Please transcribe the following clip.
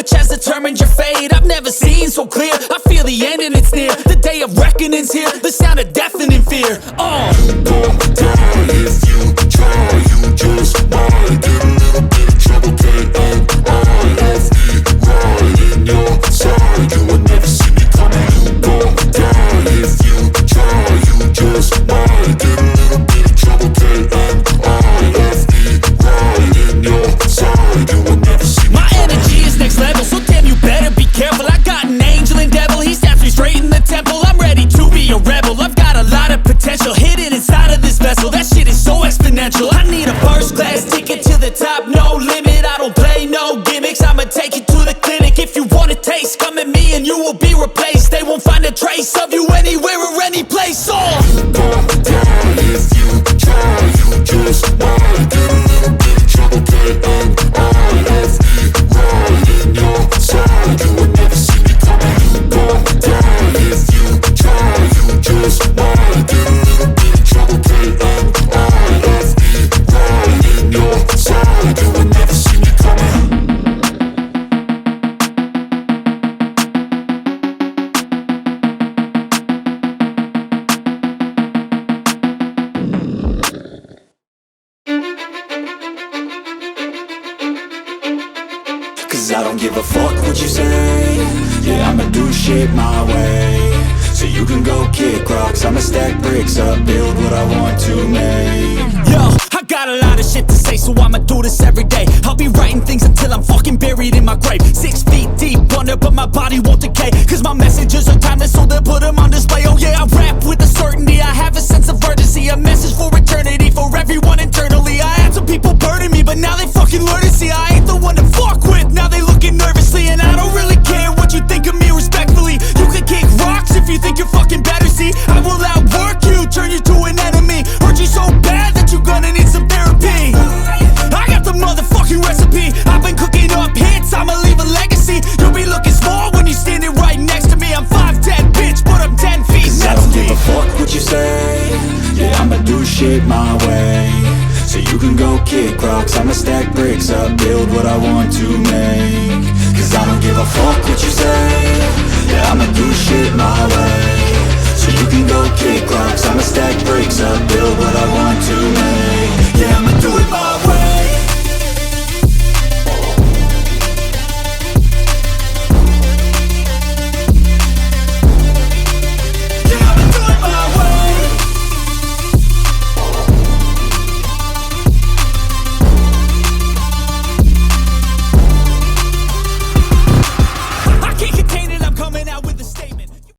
which has determined your fate. I've never seen so clear, I feel the end and it's near. The day of reckoning's here, the sound of deafening fear. You gon' die if you try, you just might get a little bit of trouble, K-N-I-F-E, right in your side, you will never see me coming. You gon' die if you try, you just might get a little bit of trouble, K-N-I-F-E, right in your side, you will never see me coming. My energy is next level, so damn you better be careful. I got an angel and devil, he snaps me straight in the temple. I'm ready to be a rebel, I've got a lot of potential hidden inside of this vessel. That shit is so exponential. I need a first class ticket to the top, no limit. I don't play no gimmicks, I'ma take you to the clinic. If you want a taste, come at me and you will be replaced. They won't find a trace of you anywhere or any place. You gon' die if you try, you just might get a little bit of trouble, K-N-I-F-E, right in your side, you will never see me coming. You gon' die if you try, you just might get a little bit of trouble, K-N-I-F-E, right in your side, you will never see me coming. Cause I don't give a fuck what you say. Yeah, I'ma do shit my way. So you can go kick rocks, I'ma stack bricks up, build what I want to make. Yo, I got a lot of shit to say, so I'ma do this every day. I'll be writing things until I'm fucking buried in my grave. 6 feet deep under, but my body won't decay. Cause my messages are timeless, so they'll put them on display. Oh yeah, I rap with a certainty, I have a sense of urgency. A message for eternity, for everyone internally. I had some people burning me, but now they fucking learn to see I ain't the one to fuck with. Now they looking nervously, and I don't really care what you think of me respectfully. You can kick rocks if you think you're fucking better, see. I will outwork you, turn you to an enemy. Hurt you so bad that you're gonna need some therapy. I got the motherfucking recipe, I've been cooking up hits, I'ma leave a legacy. You'll be looking small when you're standing right next to me. I'm 5'10", bitch, but I'm 10 feet next to me. I don't give a fuck what you say. Yeah, I'ma do shit my way. So you can go kick rocks, I'ma stack bricks up, build what I want to make. Cause I don't give a fuck what you say. Yeah, I'ma do shit my way.